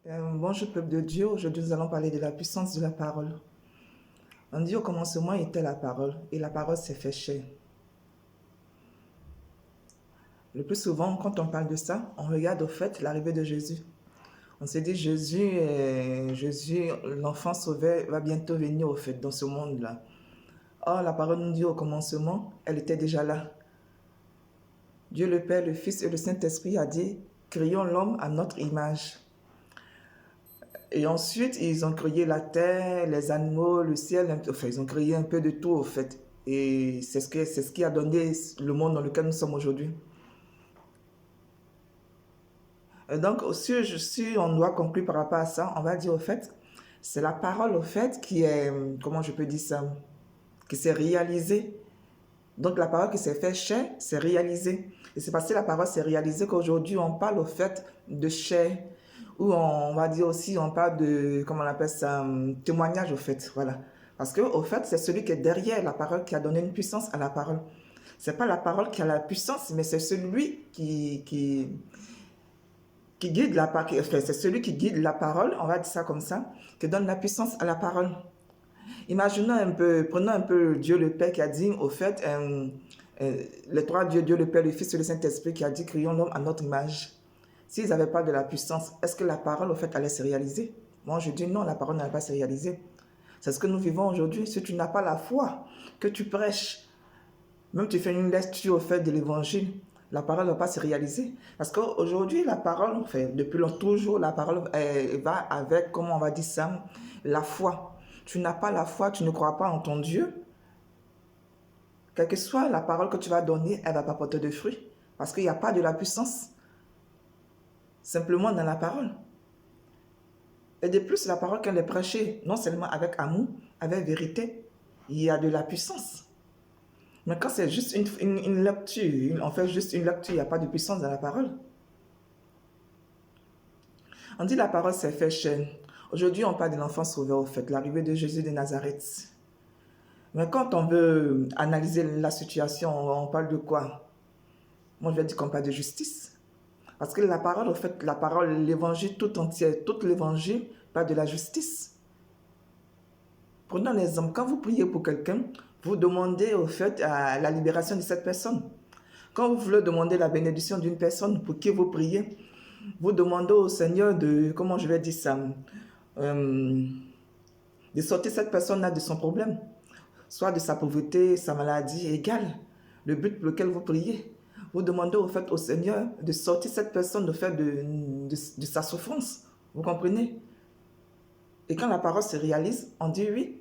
Bonjour peuple de Dieu, aujourd'hui nous allons parler de la puissance de la parole. On dit au commencement était la parole et la parole s'est fait chair. Le plus souvent quand on parle de ça, on regarde au fait l'arrivée de Jésus. On s'est dit Jésus, l'enfant sauvé, va bientôt venir au fait dans ce monde-là. Or la parole nous dit au commencement, elle était déjà là. Dieu le Père, le Fils et le Saint-Esprit a dit, créons l'homme à notre image. Et ensuite, ils ont créé la terre, les animaux, le ciel, enfin, ils ont créé un peu de tout, au fait. Et c'est ce qui a donné le monde dans lequel nous sommes aujourd'hui. Et donc, si on doit conclure par rapport à ça, on va dire, au fait, c'est la parole, au fait, qui est, comment je peux dire ça, qui s'est réalisée. Donc, la parole qui s'est fait chair, c'est réalisée. Et c'est parce que la parole s'est réalisée qu'aujourd'hui, on parle, au fait, de chair. Ou on va dire aussi, on parle de, comment on appelle ça, témoignage, au fait, voilà. Parce que, au fait, c'est celui qui est derrière la parole qui a donné une puissance à la parole. C'est pas la parole qui a la puissance, mais c'est celui qui guide la parole, enfin, c'est celui qui guide la parole, on va dire ça comme ça, qui donne la puissance à la parole. Imaginons un peu, prenons un peu Dieu le Père qui a dit, au fait, les trois dieux, Dieu le Père, le Fils et le Saint-Esprit, qui a dit, créons l'homme à notre image. S'ils n'avaient pas de la puissance, est-ce que la parole, au fait, allait se réaliser? Moi, je dis non, la parole n'allait pas se réaliser. C'est ce que nous vivons aujourd'hui. Si tu n'as pas la foi que tu prêches, même tu fais une lecture, au fait, de l'évangile, la parole ne va pas se réaliser. Parce qu'aujourd'hui, la parole, enfin, depuis toujours, la parole va avec, comment on va dire ça, la foi. Tu n'as pas la foi, tu ne crois pas en ton Dieu, quelle que soit la parole que tu vas donner, elle ne va pas porter de fruits. Parce qu'il n'y a pas de la puissance, simplement dans la parole. Et de plus, la parole qu'elle est prêchée, non seulement avec amour, avec vérité, il y a de la puissance. Mais quand c'est juste une lecture, on fait juste une lecture, il n'y a pas de puissance dans la parole. On dit la parole s'est fait chair. Aujourd'hui, on parle de l'enfant sauvé, au fait, l'arrivée de Jésus de Nazareth. Mais quand on veut analyser la situation, on parle de quoi? Moi, je vais dire qu'on parle de justice. Parce que la parole, au fait, la parole, l'évangile tout entier, tout l'évangile parle de la justice. Prenons l'exemple, quand vous priez pour quelqu'un, vous demandez au fait à la libération de cette personne. Quand vous voulez demander la bénédiction d'une personne pour qui vous priez, vous demandez au Seigneur de, comment je vais dire ça, euh, de sortir cette personne-là de son problème, soit de sa pauvreté, sa maladie, égale le but pour lequel vous priez. Vous demandez au fait au Seigneur de sortir cette personne de sa souffrance. Vous comprenez? Et quand la parole se réalise, on dit oui,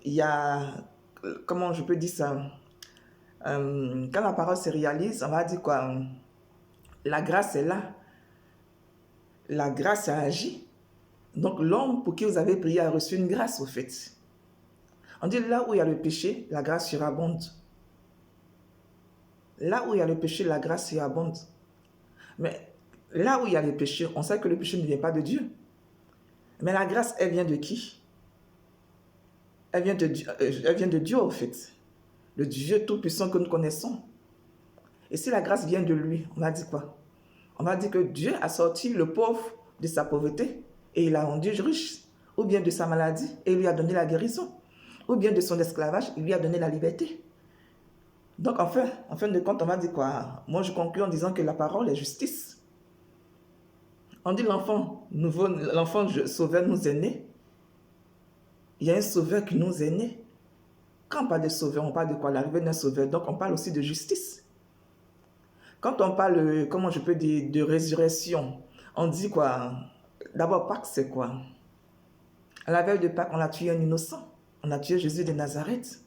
il y a, comment je peux dire ça, quand la parole se réalise, on va dire quoi, la grâce est là, la grâce a agi. Donc l'homme pour qui vous avez prié a reçu une grâce au fait. On dit là où il y a le péché, la grâce surabonde. Là où il y a le péché, la grâce surabonde. Mais là où il y a le péché, on sait que le péché ne vient pas de Dieu. Mais la grâce, elle vient de qui? Elle vient de Dieu au fait. Le Dieu tout-puissant que nous connaissons. Et si la grâce vient de lui, on va dire quoi? On va dire que Dieu a sorti le pauvre de sa pauvreté et il l'a rendu riche. Ou bien de sa maladie et il lui a donné la guérison. Ou bien de son esclavage, il lui a donné la liberté. Donc en fin de compte, on va dire quoi? Moi je conclue en disant que la parole est justice. On dit l'enfant nouveau, l'enfant sauveur nous est né. Il y a un sauveur qui nous est né. Quand on parle de sauveur, on parle de quoi? L'arrivée d'un sauveur. Donc on parle aussi de justice. Quand on parle, comment je peux dire, de résurrection, on dit quoi? D'abord, Pâques, c'est quoi? À la veille de Pâques, on a tué un innocent. On a tué Jésus de Nazareth.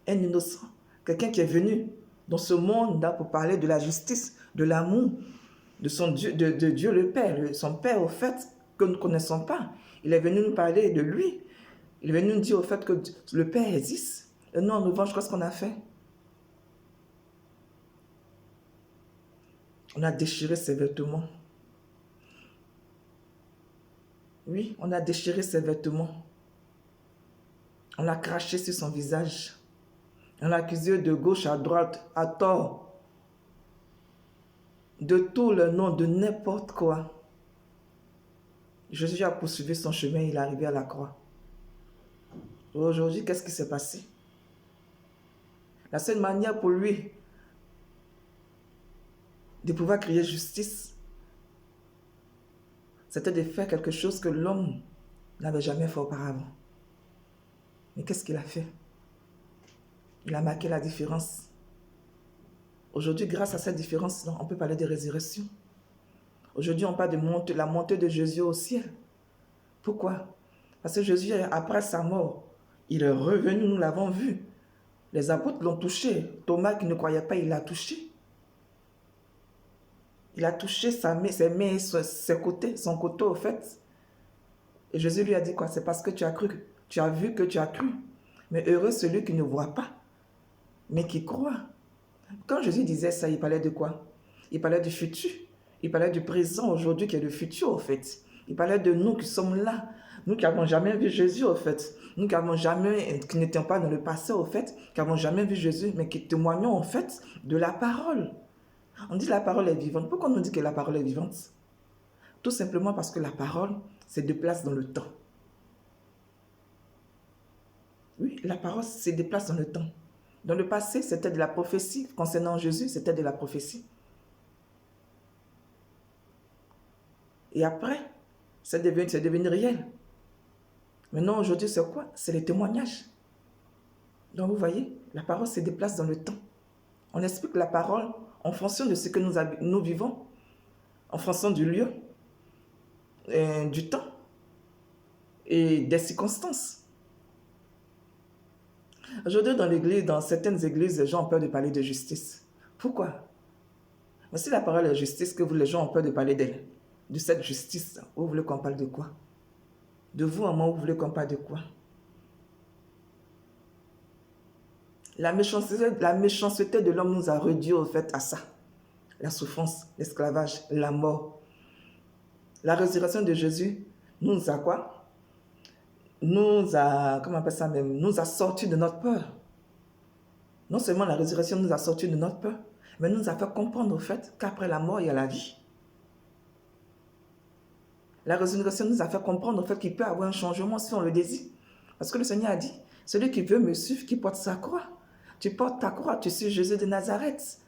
Un innocent. Quelqu'un qui est venu dans ce monde-là pour parler de la justice, de l'amour, de son Dieu, de Dieu le Père, son Père au fait que nous ne connaissons pas. Il est venu nous parler de lui. Il est venu nous dire au fait que le Père existe. Et nous, en revanche, qu'est-ce qu'on a fait? On a déchiré ses vêtements. Oui, on a déchiré ses vêtements. On l'a craché sur son visage. On l'a accusé de gauche à droite, à tort, de tout le nom, de n'importe quoi. Jésus a poursuivi son chemin, il est arrivé à la croix. Aujourd'hui, qu'est-ce qui s'est passé? La seule manière pour lui de pouvoir crier justice, c'était de faire quelque chose que l'homme n'avait jamais fait auparavant. Mais qu'est-ce qu'il a fait? Il a marqué la différence. Aujourd'hui, grâce à cette différence, on peut parler de résurrection. Aujourd'hui, on parle de la montée de Jésus au ciel. Pourquoi? Parce que Jésus, après sa mort, il est revenu, nous l'avons vu. Les apôtres l'ont touché. Thomas, qui ne croyait pas, il l'a touché. Il a touché ses mains, ses côtés, son côté au fait. Et Jésus lui a dit quoi? C'est parce que tu as cru. Tu as vu que tu as cru. Mais heureux celui qui ne voit pas, mais qui croit. Quand Jésus disait ça, il parlait de quoi? Il parlait du futur. Il parlait du présent aujourd'hui qui est le futur, au fait. Il parlait de nous qui sommes là. Nous qui n'avons jamais vu Jésus, au fait. Nous qui n'étions pas dans le passé, au fait, qui n'avons jamais vu Jésus, mais qui témoignons, en fait, de la parole. On dit la parole est vivante. Pourquoi on nous dit que la parole est vivante? Tout simplement parce que la parole se déplace dans le temps. Oui, la parole se déplace dans le temps. Dans le passé, c'était de la prophétie. Concernant Jésus, c'était de la prophétie. Et après, c'est devenu réel. Maintenant, aujourd'hui, c'est quoi? C'est les témoignages. Donc, vous voyez, la parole se déplace dans le temps. On explique la parole en fonction de ce que nous vivons, en fonction du lieu, du temps et des circonstances. Aujourd'hui, dans l'église, dans certaines églises, les gens ont peur de parler de justice. Pourquoi? Mais si la parole est justice, que les gens ont peur de parler d'elle, de cette justice, vous voulez qu'on parle de quoi? De vous, à moi, vous voulez qu'on parle de quoi? La méchanceté de l'homme nous a réduit au fait à ça. La souffrance, l'esclavage, la mort. La résurrection de Jésus nous a quoi? Nous a sortis de notre peur. Non seulement la résurrection nous a sortis de notre peur, mais nous a fait comprendre au fait qu'après la mort, il y a la vie. La résurrection nous a fait comprendre au fait qu'il peut y avoir un changement si on le désire. Parce que le Seigneur a dit, celui qui veut me suivre, qui porte sa croix. Tu portes ta croix, tu suis Jésus de Nazareth.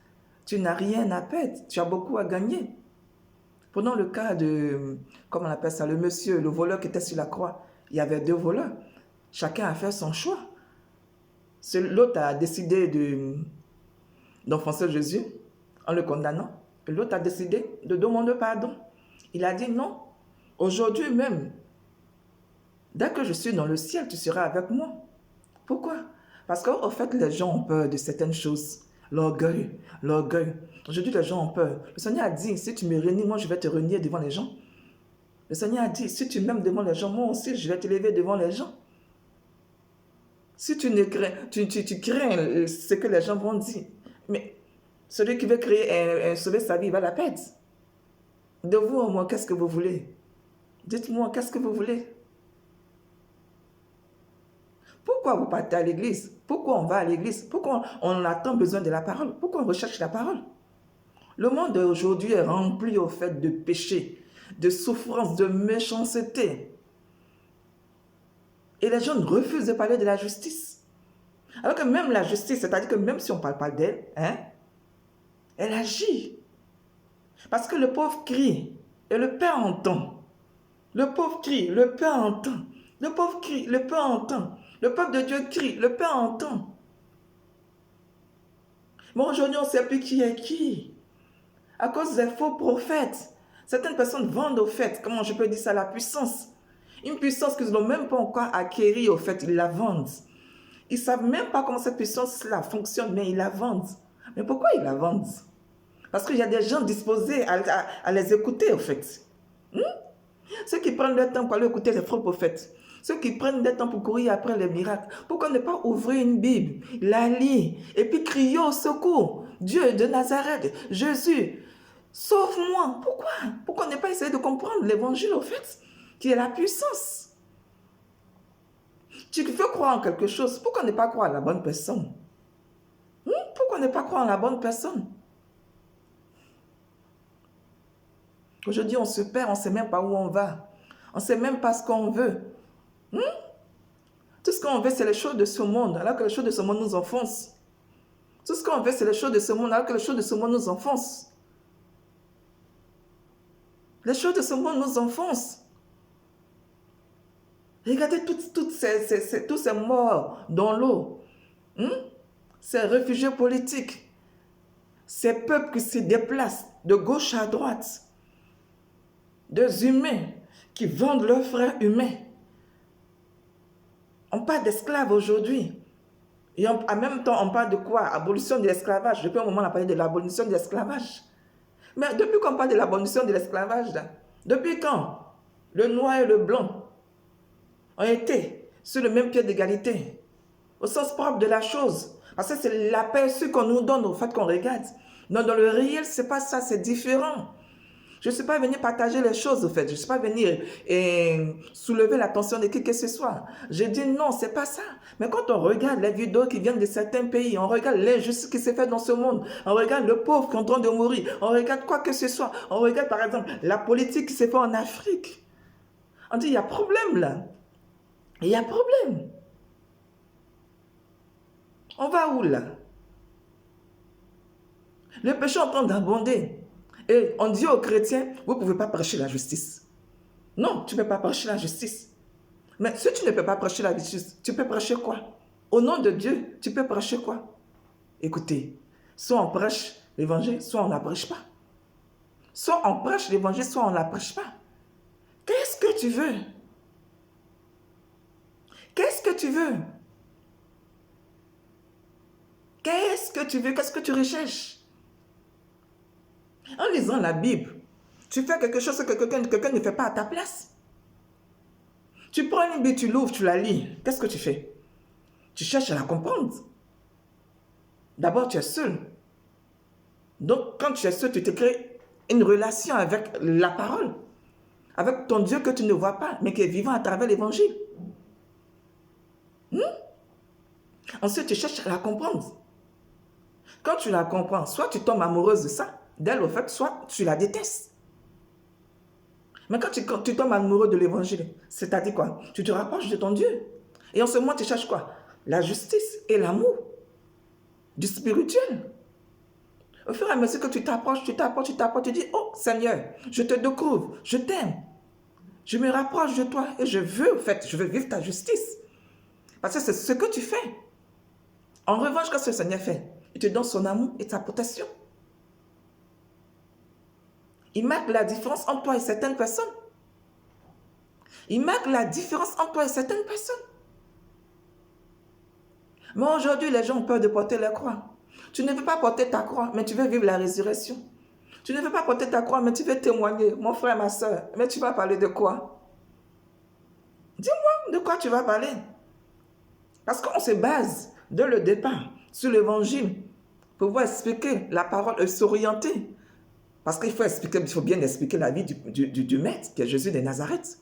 Tu n'as rien à perdre, tu as beaucoup à gagner. Prenons le cas de, comment on appelle ça, le monsieur, le voleur qui était sur la croix. Il y avait deux voleurs. Chacun a fait son choix. L'autre a décidé d'enfoncer Jésus en le condamnant. Et l'autre a décidé de demander pardon. Il a dit non, aujourd'hui même, dès que je suis dans le ciel, tu seras avec moi. Pourquoi? Parce qu'au fait, les gens ont peur de certaines choses. L'orgueil. Aujourd'hui, les gens ont peur. Le Seigneur a dit, si tu me réunis, moi, je vais te renier devant les gens. Le Seigneur a dit, si tu m'aimes devant les gens, moi aussi, je vais te lever devant les gens. Si tu crains ce que les gens vont dire, mais celui qui veut sauver sa vie, il va la perdre. De vous, au moins, qu'est-ce que vous voulez? Dites-moi, qu'est-ce que vous voulez? Pourquoi vous partez à l'église? Pourquoi on va à l'église? Pourquoi on a tant besoin de la parole? Pourquoi on recherche la parole? Le monde d'aujourd'hui est rempli au fait de péché, de souffrance, de méchanceté. Et les gens refusent de parler de la justice. Alors que même la justice, c'est-à-dire que même si on ne parle pas d'elle, elle agit. Parce que le pauvre crie et le Père entend. Le pauvre crie, le Père entend. Le pauvre crie, le Père entend. Le peuple de Dieu crie, le Père entend. Mais aujourd'hui, on ne sait plus qui est qui. À cause des faux prophètes. Certaines personnes vendent au fait, comment je peux dire ça, la puissance. Une puissance qu'ils n'ont même pas encore acquérie au fait, ils la vendent. Ils ne savent même pas comment cette puissance-là fonctionne, mais ils la vendent. Mais pourquoi ils la vendent? Parce qu'il y a des gens disposés à les écouter, au fait. Ceux qui prennent le temps pour aller écouter les faux prophètes. Ceux qui prennent le temps pour courir après les miracles. Pourquoi ne pas ouvrir une Bible, la lire, et puis crier au secours? Dieu de Nazareth, Jésus, sauve-moi. Pourquoi? Pourquoi ne pas essayer de comprendre l'évangile, au fait, qui est la puissance? Tu veux croire en quelque chose, pourquoi ne pas croire à la bonne personne? Pourquoi ne pas croire en la bonne personne? Aujourd'hui, on se perd, on ne sait même pas où on va. On ne sait même pas ce qu'on veut. Tout ce qu'on veut, c'est les choses de ce monde, alors que les choses de ce monde nous enfoncent. Tout ce qu'on veut, c'est les choses de ce monde, alors que les choses de ce monde nous enfoncent. Les choses de ce monde nous enfoncent. Regardez tous ces morts dans l'eau. Ces réfugiés politiques. Ces peuples qui se déplacent de gauche à droite. Des humains qui vendent leurs frères humains. On parle d'esclaves aujourd'hui. Et en même temps, on parle de quoi? Abolition de l'esclavage. Depuis un moment, on a parlé de l'abolition de l'esclavage. Mais depuis qu'on parle de l'abolition de l'esclavage, depuis quand le noir et le blanc ont été sur le même pied d'égalité, au sens propre de la chose? Parce que c'est l'aperçu qu'on nous donne au fait qu'on regarde. Non, dans le réel, ce n'est pas ça, c'est différent. Je ne suis pas venu partager les choses, au fait. Je ne suis pas venu soulever l'attention de qui que ce soit. Je dis non, ce n'est pas ça. Mais quand on regarde les vidéos qui viennent de certains pays, on regarde l'injustice qui se fait dans ce monde, on regarde le pauvre qui est en train de mourir, on regarde quoi que ce soit, on regarde par exemple la politique qui se fait en Afrique. On dit, il y a problème là. Il y a problème. On va où là? Le péché est en train d'abonder. Et on dit aux chrétiens, vous ne pouvez pas prêcher la justice. Non, tu ne peux pas prêcher la justice. Mais si tu ne peux pas prêcher la justice, tu peux prêcher quoi? Au nom de Dieu, tu peux prêcher quoi? Écoutez, soit on prêche l'évangile, soit on ne la prêche pas. Soit on prêche l'évangile, soit on ne la prêche pas. Qu'est-ce que tu veux? Qu'est-ce que tu veux? Qu'est-ce que tu veux? Qu'est-ce que tu recherches? En lisant la Bible, tu fais quelque chose que quelqu'un ne fait pas à ta place. Tu prends une Bible, tu l'ouvres, tu la lis. Qu'est-ce que tu fais? Tu cherches à la comprendre. D'abord, tu es seul. Donc, quand tu es seul, tu te crées une relation avec la parole. Avec ton Dieu que tu ne vois pas, mais qui est vivant à travers l'évangile. Ensuite, tu cherches à la comprendre. Quand tu la comprends, soit tu tombes amoureuse de ça, d'elle au fait, soit tu la détestes. Mais quand tu tombes amoureux de l'évangile, c'est-à-dire quoi? Tu te rapproches de ton Dieu. Et en ce moment, tu cherches quoi? La justice et l'amour. Du spirituel. Au fur et à mesure que tu t'approches, tu dis, oh Seigneur, je te découvre, je t'aime. Je me rapproche de toi et je veux vivre ta justice. Parce que c'est ce que tu fais. En revanche, qu'est-ce que le Seigneur fait? Il te donne son amour et sa protection. Il marque la différence entre toi et certaines personnes. Il marque la différence entre toi et certaines personnes. Mais aujourd'hui, les gens ont peur de porter la croix. Tu ne veux pas porter ta croix, mais tu veux vivre la résurrection. Tu ne veux pas porter ta croix, mais tu veux témoigner. Mon frère, ma soeur, mais tu vas parler de quoi? Dis-moi, de quoi tu vas parler? Parce qu'on se base, dès le départ, sur l'évangile, pour pouvoir expliquer la parole et s'orienter. Parce qu'il faut bien expliquer la vie du maître, qui est Jésus de Nazareth.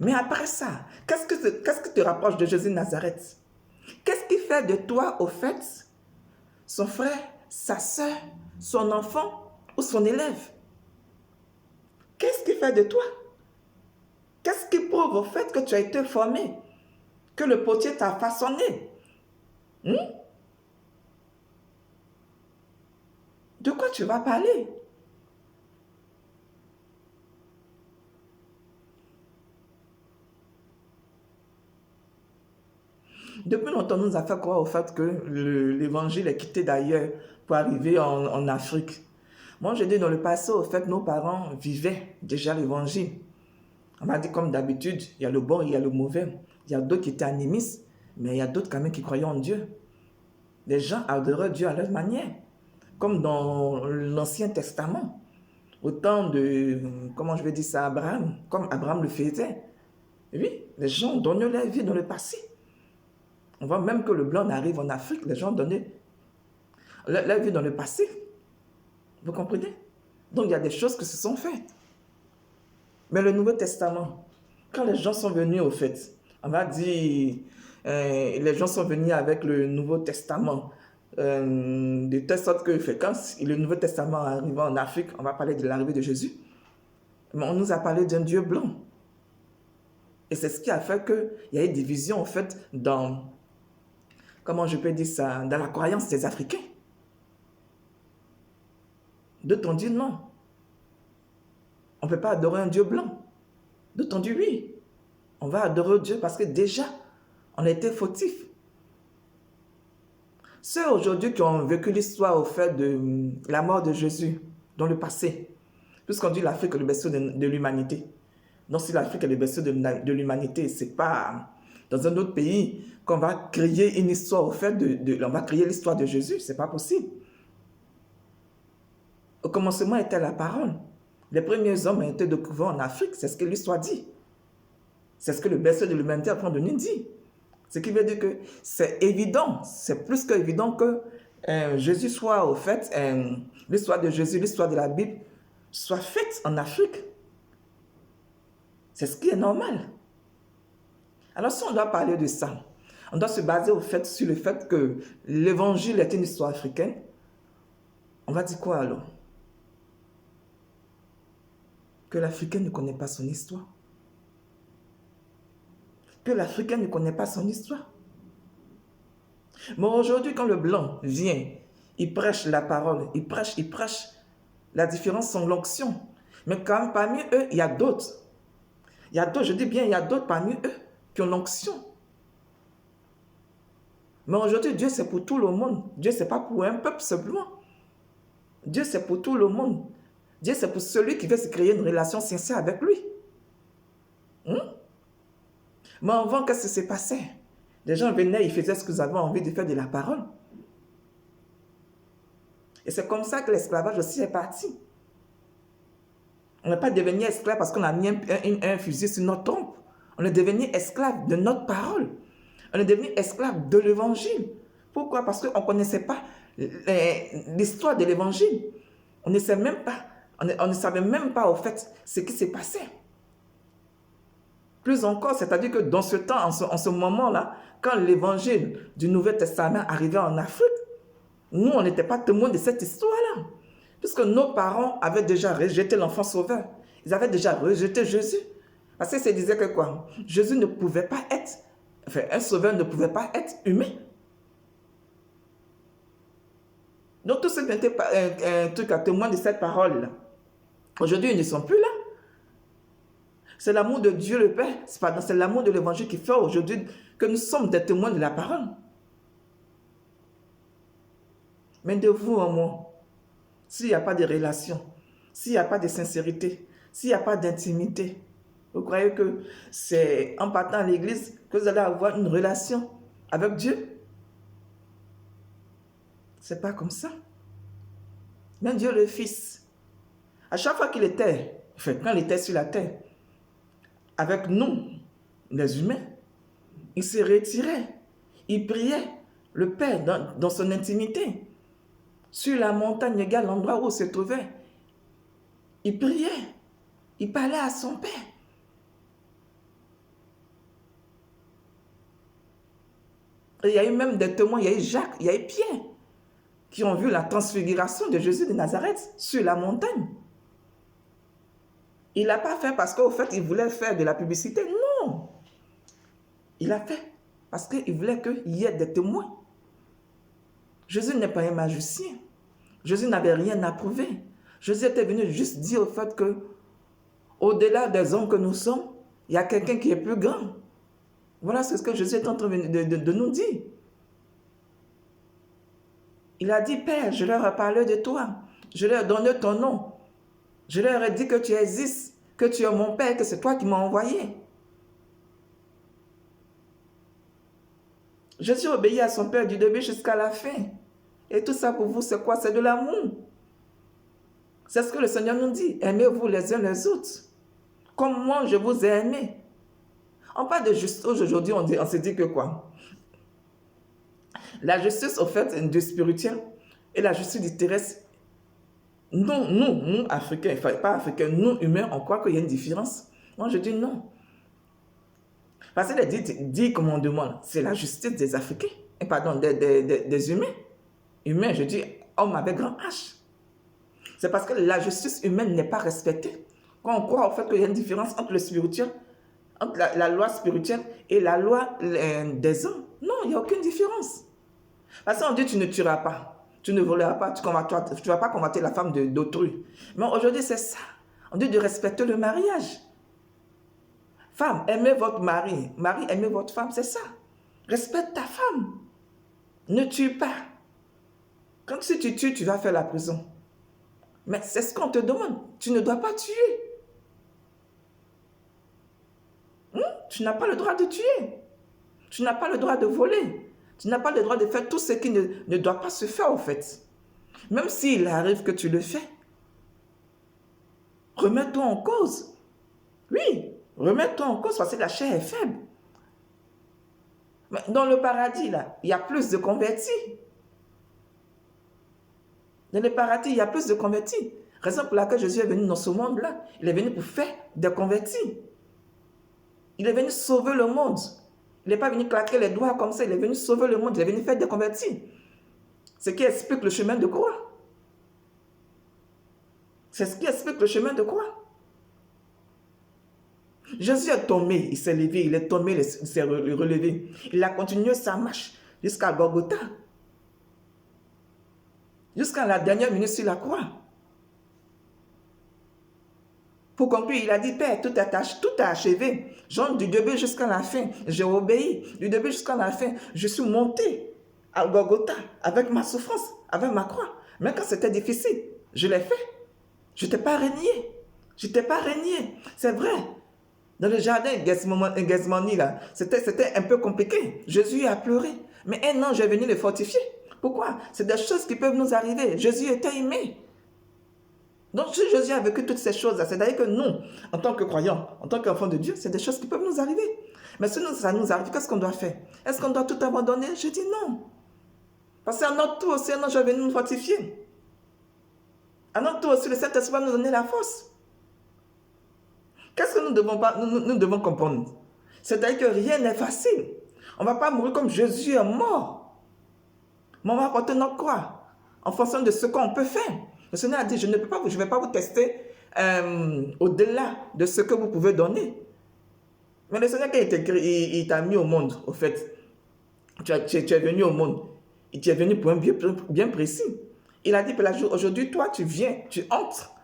Mais après ça, qu'est-ce que te rapproche de Jésus de Nazareth? Qu'est-ce qui fait de toi, au fait, son frère, sa soeur, son enfant ou son élève? Qu'est-ce qui fait de toi? Qu'est-ce qui prouve au fait que tu as été formé? Que le potier t'a façonné? De quoi tu vas parler? Depuis longtemps, on nous a fait croire au fait que l'évangile est quitté d'ailleurs pour arriver en Afrique. Moi, je dis dans le passé, au fait, nos parents vivaient déjà l'évangile. On m'a dit comme d'habitude, il y a le bon et il y a le mauvais. Il y a d'autres qui étaient animistes, mais il y a d'autres quand même qui croyaient en Dieu. Les gens adoraient Dieu à leur manière, comme dans l'Ancien Testament. Autant de, comment je vais dire ça, Abraham, comme Abraham le faisait. Oui, les gens donnaient leur vie dans le passé. On voit même que le blanc arrive en Afrique, les gens donnaient leur vie dans le passé. Vous comprenez? Donc il y a des choses qui se sont faites. Mais le Nouveau Testament, quand les gens sont venus au fait, on va dire, les gens sont venus avec le Nouveau Testament, de telle sorte que quand le Nouveau Testament arrive en Afrique, on va parler de l'arrivée de Jésus, mais on nous a parlé d'un Dieu blanc. Et c'est ce qui a fait qu'il y a eu division, en fait, dans, comment je peux dire ça, dans la croyance des Africains. D'autres ont dit non. On ne peut pas adorer un Dieu blanc. D'autres ont dit oui. On va adorer Dieu parce que déjà, on a été fautifs. Ceux aujourd'hui qui ont vécu l'histoire au fait de la mort de Jésus dans le passé, puisqu'on dit l'Afrique est le berceau de l'humanité. Donc si l'Afrique est le berceau de l'humanité, ce n'est pas dans un autre pays qu'on va créer une histoire au fait on va créer l'histoire de Jésus. Ce n'est pas possible. Au commencement était la parole. Les premiers hommes ont été découverts en Afrique, c'est ce que l'histoire dit. C'est ce que le berceau de l'humanité apprend de nous dire. Ce qui veut dire que c'est évident, c'est plus qu'évident que Jésus soit au fait, l'histoire de Jésus, l'histoire de la Bible, soit faite en Afrique. C'est ce qui est normal. Alors si on doit parler de ça, on doit se baser au fait, sur le fait que l'évangile est une histoire africaine. On va dire quoi alors? Que l'Africain ne connaît pas son histoire. Que l'Africain ne connaît pas son histoire. Mais aujourd'hui, quand le blanc vient, il prêche la parole, il prêche. La différence, c'est l'onction. Mais quand même, parmi eux, il y a d'autres. Il y a d'autres, je dis bien, il y a d'autres parmi eux qui ont l'onction. Mais aujourd'hui, Dieu, c'est pour tout le monde. Dieu, ce n'est pas pour un peuple simplement. Dieu, c'est pour tout le monde. Dieu, c'est pour celui qui veut se créer une relation sincère avec lui. Mais avant, qu'est-ce qui s'est passé? Les gens venaient, ils faisaient ce qu'ils avaient envie de faire de la parole. Et c'est comme ça que l'esclavage aussi est parti. On n'est pas devenu esclave parce qu'on a mis un fusil sur notre trompe. On est devenu esclave de notre parole. On est devenu esclave de l'évangile. Pourquoi? Parce qu'on ne connaissait pas l'histoire de l'évangile. On ne savait même pas. On ne savait même pas, au fait, ce qui s'est passé. Plus encore, c'est-à-dire que dans ce temps, en ce moment-là, quand l'évangile du Nouveau Testament arrivait en Afrique, nous, on n'était pas témoins de cette histoire-là. Puisque nos parents avaient déjà rejeté l'enfant sauveur. Ils avaient déjà rejeté Jésus. Parce qu'ils se disaient que quoi? Jésus ne pouvait pas être, enfin, un sauveur ne pouvait pas être humain. Donc, tous ceux qui étaient un truc à témoin de cette parole-là, aujourd'hui, ils ne sont plus là. C'est l'amour de Dieu le Père, c'est l'amour de l'évangile qui fait aujourd'hui que nous sommes des témoins de la parole. Mais de vous en moi, s'il n'y a pas de relation, s'il n'y a pas de sincérité, s'il n'y a pas d'intimité, vous croyez que c'est en partant à l'église que vous allez avoir une relation avec Dieu? C'est pas comme ça. Même Dieu le Fils, à chaque fois qu'il était, enfin, quand il était sur la terre, avec nous, les humains, il se retirait, il priait le Père dans son intimité. Sur la montagne égale l'endroit où il se trouvait, il priait, il parlait à son Père. Et il y a eu même des témoins, il y a eu Jacques, il y a eu Pierre, qui ont vu la transfiguration de Jésus de Nazareth sur la montagne. Il ne l'a pas fait parce qu'au fait, il voulait faire de la publicité. Non. Il l'a fait parce qu'il voulait qu'il y ait des témoins. Jésus n'est pas un magicien. Jésus n'avait rien à prouver. Jésus était venu juste dire au fait que, au-delà des hommes que nous sommes, il y a quelqu'un qui est plus grand. Voilà ce que Jésus est en train de nous dire. Il a dit, Père, je leur ai parlé de toi. Je leur ai donné ton nom. Je leur ai dit que tu existes, que tu es mon Père, que c'est toi qui m'as envoyé. Jésus obéit à son Père du début jusqu'à la fin. Et tout ça pour vous, c'est quoi? C'est de l'amour. C'est ce que le Seigneur nous dit. Aimez-vous les uns les autres. Comme moi, je vous ai aimé. On parle de justice. Aujourd'hui, on se dit que quoi? La justice, au fait, du spirituel et la justice du terrestre. Nous, Africains, enfin pas Africains, nous, humains, on croit qu'il y a une différence. Moi, je dis non. Parce que les 10 commandements, c'est la justice des Africains, pardon, des humains. Humains, je dis homme avec grand H. C'est parce que la justice humaine n'est pas respectée. Quand on croit au fait qu'il y a une différence entre le spirituel, entre la loi spirituelle et la loi des hommes. Non, il n'y a aucune différence. Parce qu'on dit tu ne tueras pas, tu ne voleras pas, tu ne vas pas convoiter la femme d'autrui. Mais aujourd'hui, c'est ça. On dit de respecter le mariage. Femme, aimez votre mari. Mari, aimez votre femme, c'est ça. Respecte ta femme. Ne tue pas. Quand si tu tues, tu vas faire la prison. Mais c'est ce qu'on te demande. Tu ne dois pas tuer. Tu n'as pas le droit de tuer. Tu n'as pas le droit de voler. Tu n'as pas le droit de faire tout ce qui ne doit pas se faire, en fait. Même s'il arrive que tu le fais, remets-toi en cause. Oui, remets-toi en cause parce que la chair est faible. Mais dans le paradis, là, il y a plus de convertis. Dans le paradis, il y a plus de convertis. Raison pour laquelle Jésus est venu dans ce monde-là. Il est venu pour faire des convertis. Il est venu sauver le monde. Il n'est pas venu claquer les doigts comme ça. Il est venu sauver le monde. Il est venu faire des convertis. Ce qui explique le chemin de croix. C'est ce qui explique le chemin de croix. Jésus est tombé, il s'est levé, il est tombé, il s'est relevé. Il a continué sa marche jusqu'à Golgotha. Jusqu'à la dernière minute sur la croix. Pour conclure, il a dit, Père, tout est achevé. Genre, du début jusqu'à la fin, j'ai obéi. Du début jusqu'à la fin, je suis monté à Golgotha avec ma souffrance, avec ma croix. Même quand c'était difficile, je l'ai fait. Je n'étais pas régné. Je n'étais pas régné. C'est vrai. Dans le jardin Gethsemane, là, c'était un peu compliqué. Jésus a pleuré. Mais un ange est venu le fortifier. Pourquoi? C'est des choses qui peuvent nous arriver. Jésus était aimé. Donc, si Jésus a vécu toutes ces choses-là, c'est-à-dire que nous, en tant que croyants, en tant qu'enfants de Dieu, c'est des choses qui peuvent nous arriver. Mais si ça nous arrive, qu'est-ce qu'on doit faire? Est-ce qu'on doit tout abandonner? Je dis non. Parce qu'à notre tour aussi, un ange est venu nous fortifier. À notre tour aussi, le Saint-Esprit va nous donner la force. Qu'est-ce que nous devons comprendre? C'est-à-dire que rien n'est facile. On ne va pas mourir comme Jésus est mort. Mais on va porter notre croix en fonction de ce qu'on peut faire. Le Seigneur a dit, je ne vais pas vous tester au-delà de ce que vous pouvez donner. Mais le Seigneur, quand il t'a mis au monde, au fait, tu es venu au monde, et tu es venu pour un but bien précis. Il a dit, aujourd'hui, toi, tu viens, tu entres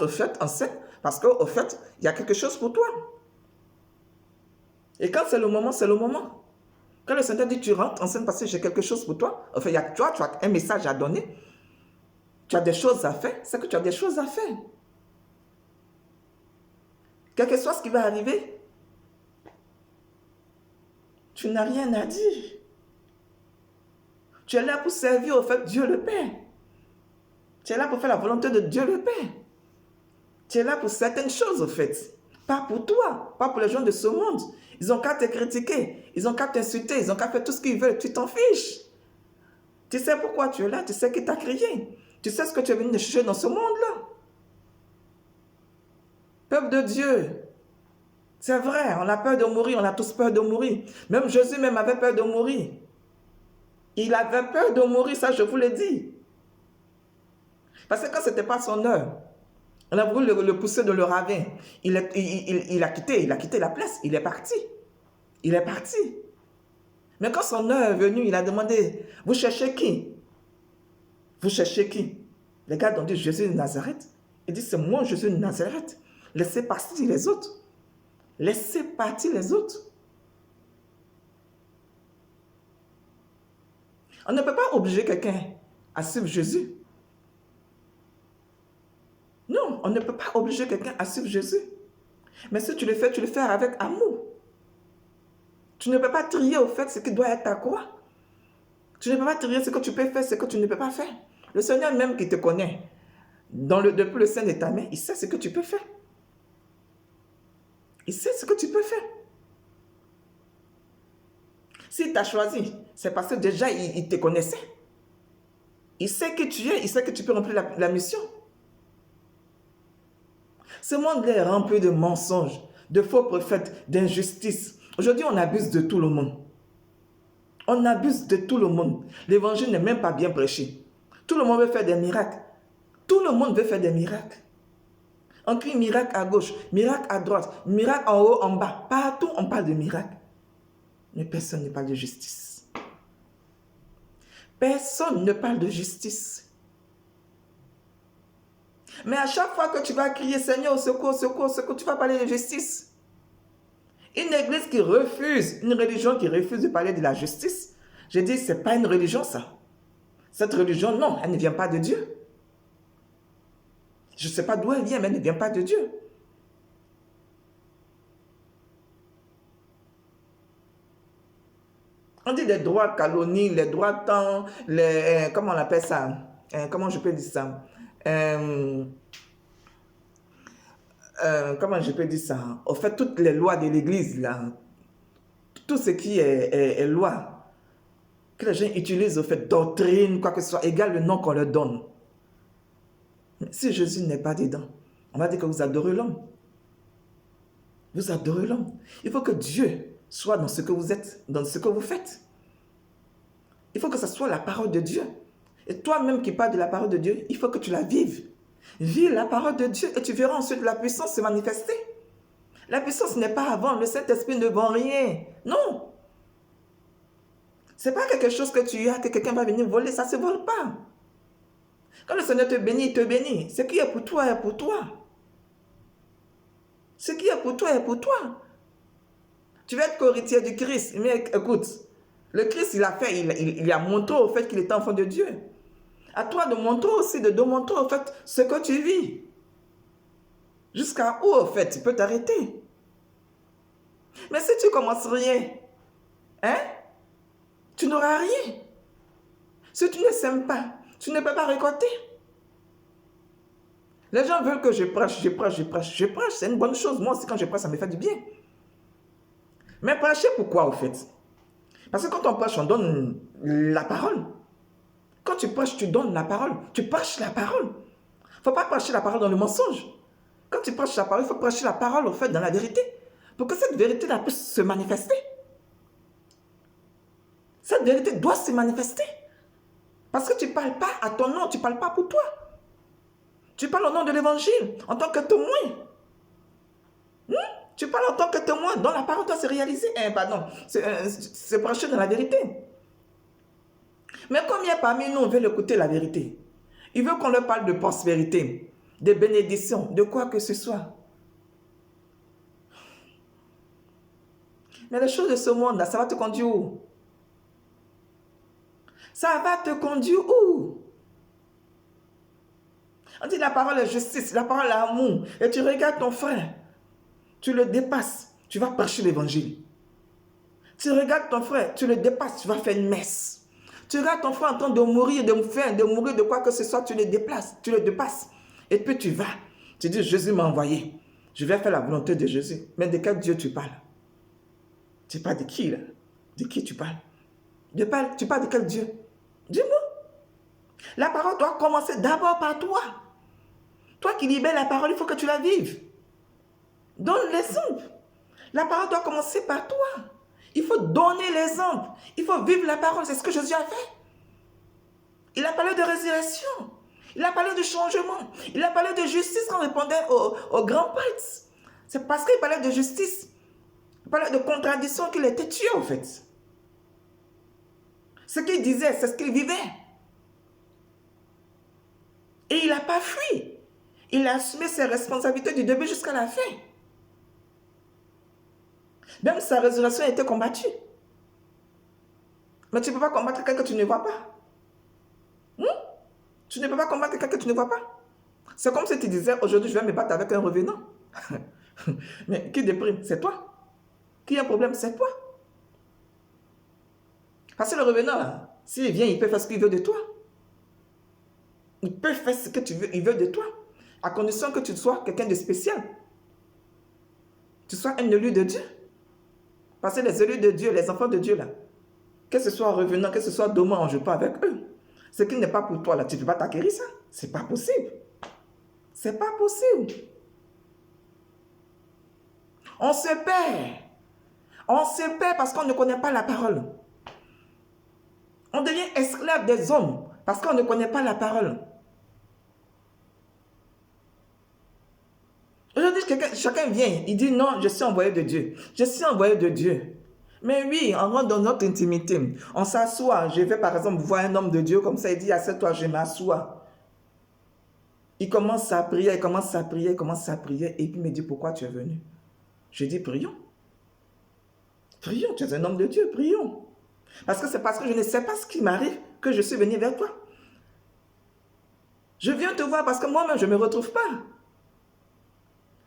au fait en scène, parce qu'au fait, il y a quelque chose pour toi. Et quand c'est le moment, c'est le moment. Quand le Seigneur dit, tu rentres en scène parce que j'ai quelque chose pour toi, enfin, tu as un message à donner, tu as des choses à faire, c'est que tu as des choses à faire. Quel que soit ce qui va arriver, tu n'as rien à dire. Tu es là pour servir au fait Dieu le Père. Tu es là pour faire la volonté de Dieu le Père. Tu es là pour certaines choses au fait. Pas pour toi, pas pour les gens de ce monde. Ils ont qu'à te critiquer, ils ont qu'à t'insulter, ils ont qu'à faire tout ce qu'ils veulent, tu t'en fiches. Tu sais pourquoi tu es là, tu sais qui t'a créé. Tu sais ce que tu es venu chercher dans ce monde-là. Peuple de Dieu, c'est vrai, on a peur de mourir, on a tous peur de mourir. Même Jésus même avait peur de mourir. Il avait peur de mourir, ça je vous l'ai dit. Parce que quand ce n'était pas son heure, on a voulu le pousser dans le ravin. Il a quitté la place, il est parti. Il est parti. Mais quand son heure est venue, il a demandé, vous cherchez qui? Vous cherchez qui? Les gars ont dit Jésus de Nazareth. Il dit, c'est moi Jésus de Nazareth. Laissez partir les autres. Laissez partir les autres. On ne peut pas obliger quelqu'un à suivre Jésus. Non, on ne peut pas obliger quelqu'un à suivre Jésus. Mais si tu le fais avec amour. Tu ne peux pas trier au fait ce qui doit être ta croix. Tu ne peux pas trier ce que tu peux faire, ce que tu ne peux pas faire. Le Seigneur même qui te connaît, depuis le sein de ta main, il sait ce que tu peux faire. Il sait ce que tu peux faire. S'il t'a choisi, c'est parce que déjà il te connaissait. Il sait que tu es, il sait que tu peux remplir la mission. Ce monde est rempli de mensonges, de faux prophètes, d'injustice. Aujourd'hui, on abuse de tout le monde. On abuse de tout le monde. L'évangile n'est même pas bien prêché. Tout le monde veut faire des miracles. Tout le monde veut faire des miracles. On crie miracle à gauche, miracle à droite, miracle en haut, en bas. Partout, on parle de miracle. Mais personne ne parle de justice. Personne ne parle de justice. Mais à chaque fois que tu vas crier Seigneur, au secours, secours, secours, tu vas parler de justice. Une église qui refuse, une religion qui refuse de parler de la justice, je dis, ce n'est pas une religion ça. Cette religion, non, elle ne vient pas de Dieu. Je ne sais pas d'où elle vient, mais elle ne vient pas de Dieu. On dit les droits calomnie, les droits temps, les, comment on appelle ça? Comment je peux dire ça? Comment je peux dire ça? Au fait, toutes les lois de l'église, là, tout ce qui est loi, que les gens utilisent, au fait, doctrine, quoi que ce soit, égal le nom qu'on leur donne. Mais si Jésus n'est pas dedans, on va dire que vous adorez l'homme. Vous adorez l'homme. Il faut que Dieu soit dans ce que vous êtes, dans ce que vous faites. Il faut que ce soit la parole de Dieu. Et toi-même qui parles de la parole de Dieu, il faut que tu la vives. Vis la parole de Dieu et tu verras ensuite la puissance se manifester. La puissance n'est pas avant, le Saint-Esprit ne vend rien. Non. Ce n'est pas quelque chose que tu as, que quelqu'un va venir voler, ça ne se vole pas. Quand le Seigneur te bénit, il te bénit. Ce qui est pour toi est pour toi. Ce qui est pour toi est pour toi. Tu vas être co-héritier du Christ. Mais écoute, le Christ, il a fait, il a montré au fait qu'il est enfant de Dieu. À toi de montrer aussi, de démontrer au fait ce que tu vis. Jusqu'à où, au fait, tu peux t'arrêter. Mais si tu commences rien, hein, tu n'auras rien. Si tu ne sèmes pas, tu ne peux pas récolter. Les gens veulent que je prêche, je prêche, je prêche. Je prêche, c'est une bonne chose. Moi aussi, quand je prêche, ça me fait du bien. Mais prêcher pourquoi, au fait? Parce que quand on prêche, on donne la parole. Quand tu prêches, tu donnes la parole. Tu prêches la parole. Il ne faut pas prêcher la parole dans le mensonge. Quand tu prêches la parole, il faut prêcher la parole, au fait, dans la vérité. Pour que cette vérité-là puisse se manifester. Cette vérité doit se manifester. Parce que tu ne parles pas à ton nom, tu ne parles pas pour toi. Tu parles au nom de l'évangile, en tant que témoin. Tu parles en tant que témoin, dont la parole doit se réaliser. C'est prêcher dans la vérité. Mais combien parmi nous veulent écouter la vérité? Ils veulent qu'on leur parle de prospérité, de bénédiction, de quoi que ce soit. Mais les choses de ce monde-là, ça va te conduire où? Ça va te conduire où? On dit la parole est justice, la parole est amour. Et tu regardes ton frère, tu le dépasses, tu vas prêcher l'évangile. Tu regardes ton frère, tu le dépasses, tu vas faire une messe. Tu regardes ton frère en train de mourir, de mourir de quoi que ce soit, tu le déplaces, tu le dépasses. Et puis tu vas, tu dis Jésus m'a envoyé. Je vais faire la volonté de Jésus. Mais de quel Dieu tu parles? Tu parles de qui là? De qui tu parles? Tu parles de quel Dieu? Dis-moi. La parole doit commencer d'abord par toi. Toi qui libères la parole, il faut que tu la vives. Donne l'exemple. La parole doit commencer par toi. Il faut donner l'exemple. Il faut vivre la parole. C'est ce que Jésus a fait. Il a parlé de résurrection. Il a parlé de changement. Il a parlé de justice quand il répondait aux grands prêtres. C'est parce qu'il parlait de justice. Il parlait de contradiction qu'il était tué en fait. Ce qu'il disait, c'est ce qu'il vivait. Et il n'a pas fui. Il a assumé ses responsabilités du début jusqu'à la fin. Même sa résurrection a été combattue. Mais tu ne peux pas combattre quelqu'un que tu ne vois pas. Tu ne peux pas combattre quelqu'un que tu ne vois pas. C'est comme si tu disais, aujourd'hui je vais me battre avec un revenant. Mais qui déprime? C'est toi. Qui a un problème? C'est toi. Parce que le revenant, là, s'il vient, il peut faire ce qu'il veut de toi. Il peut faire ce que tu veux, il veut de toi. À condition que tu sois quelqu'un de spécial. Tu sois un élu de Dieu. Parce que les élus de Dieu, les enfants de Dieu, là, que ce soit revenant, que ce soit demain, on ne joue pas avec eux. Ce qui n'est pas pour toi, là, tu ne peux pas t'acquérir ça. C'est pas possible. C'est pas possible. On se perd. On se perd parce qu'on ne connaît pas la parole. On devient esclave des hommes parce qu'on ne connaît pas la parole. chacun vient, il dit non, je suis envoyé de Dieu. Je suis envoyé de Dieu. Mais oui, on rentre dans notre intimité. On s'assoit. Je vais par exemple voir un homme de Dieu comme ça, il dit, assieds-toi, je m'assois. Il commence à prier, il commence à prier, il commence à prier, et puis il me dit, pourquoi tu es venu? Je dis, prions. Prions, tu es un homme de Dieu, prions. Parce que c'est parce que je ne sais pas ce qui m'arrive que je suis venu vers toi. Je viens te voir parce que moi-même, je ne me retrouve pas.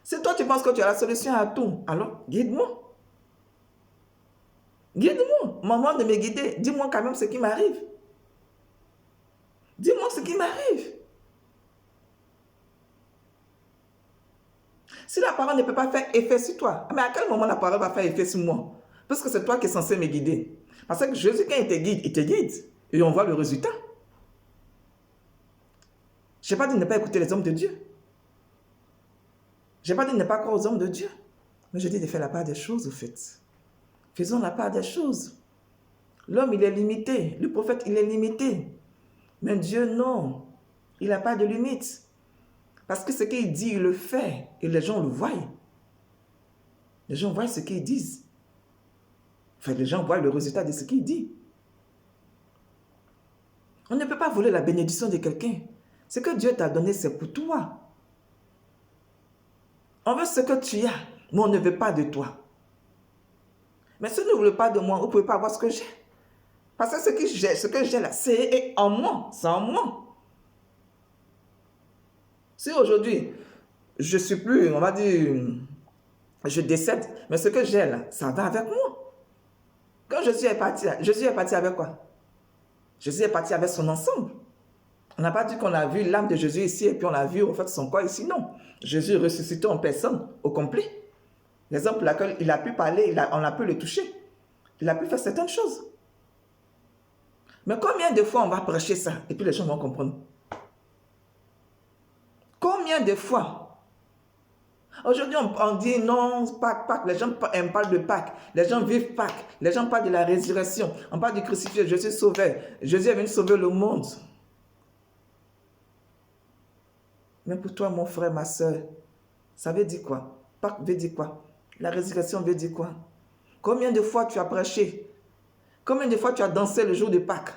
Si toi, tu penses que tu as la solution à tout, alors guide-moi. Guide-moi. Maman de me guider. Dis-moi quand même ce qui m'arrive. Dis-moi ce qui m'arrive. Si la parole ne peut pas faire effet sur toi, mais à quel moment la parole va faire effet sur moi? Parce que c'est toi qui es censé me guider. Parce que Jésus, quand il te guide. Et on voit le résultat. Je n'ai pas dit de ne pas écouter les hommes de Dieu. Je n'ai pas dit de ne pas croire aux hommes de Dieu. Mais je dis de faire la part des choses, au fait. Faisons la part des choses. L'homme, il est limité. Le prophète, il est limité. Mais Dieu, non. Il n'a pas de limite. Parce que ce qu'il dit, il le fait. Et les gens le voient. Les gens voient ce qu'ils disent. Enfin, les gens voient le résultat de ce qu'il dit. On ne peut pas voler la bénédiction de quelqu'un. Ce que Dieu t'a donné, c'est pour toi. On veut ce que tu as, mais on ne veut pas de toi. Mais si vous ne voulez pas de moi, vous ne pouvez pas avoir ce que j'ai. Parce que ce que j'ai là, c'est en moi. C'est en moi. Si aujourd'hui, je ne suis plus, on va dire, je décède, mais ce que j'ai là, ça va avec moi. Quand Jésus est parti avec quoi? Jésus est parti avec son ensemble. On n'a pas dit qu'on a vu l'âme de Jésus ici et puis on a vu en fait son corps ici, non. Jésus ressuscité en personne, au complet. L'exemple pour lequel il a pu parler, on a pu le toucher. Il a pu faire certaines choses. Mais combien de fois on va prêcher ça et puis les gens vont comprendre? Combien de fois? Aujourd'hui, on dit non, Pâques, les gens parlent de Pâques, les gens vivent Pâques, les gens parlent de la résurrection, on parle du crucifié, Jésus sauveur, Jésus est venu sauver le monde. Mais pour toi, mon frère, ma soeur, ça veut dire quoi? Pâques veut dire quoi? La résurrection veut dire quoi? Combien de fois tu as prêché? Combien de fois tu as dansé le jour de Pâques?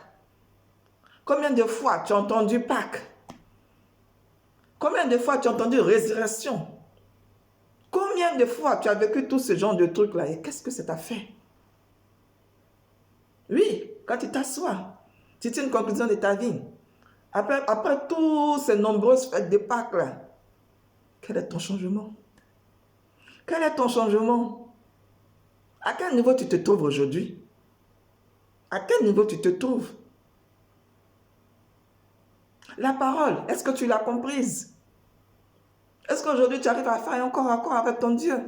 Combien de fois tu as entendu Pâques? Combien de fois tu as entendu résurrection? Combien de fois tu as vécu tout ce genre de trucs-là? Et qu'est-ce que ça t'a fait? Oui, quand tu t'assois, tu tires une conclusion de ta vie. Après toutes ces nombreuses fêtes de Pâques-là, quel est ton changement? Quel est ton changement? À quel niveau tu te trouves aujourd'hui? À quel niveau tu te trouves? La parole, est-ce que tu l'as comprise? Est-ce qu'aujourd'hui tu arrives à faire encore avec ton Dieu?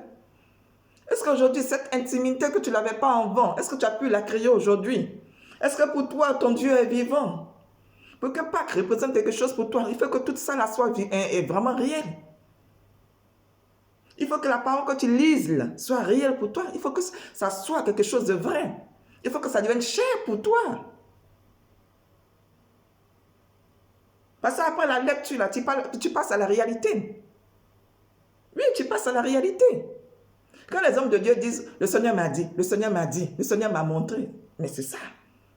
Est-ce qu'aujourd'hui cette intimité que tu n'avais pas avant, est-ce que tu as pu la créer aujourd'hui? Est-ce que pour toi ton Dieu est vivant? Pour que Pâques représente quelque chose pour toi, il faut que tout ça là soit vraiment réel. Il faut que la parole que tu lises là, soit réelle pour toi. Il faut que ça soit quelque chose de vrai. Il faut que ça devienne cher pour toi. Parce qu'après la lecture, là, tu passes à la réalité. Oui, tu passes à la réalité. Quand les hommes de Dieu disent, le Seigneur m'a dit, le Seigneur m'a dit, le Seigneur m'a montré. Mais c'est ça.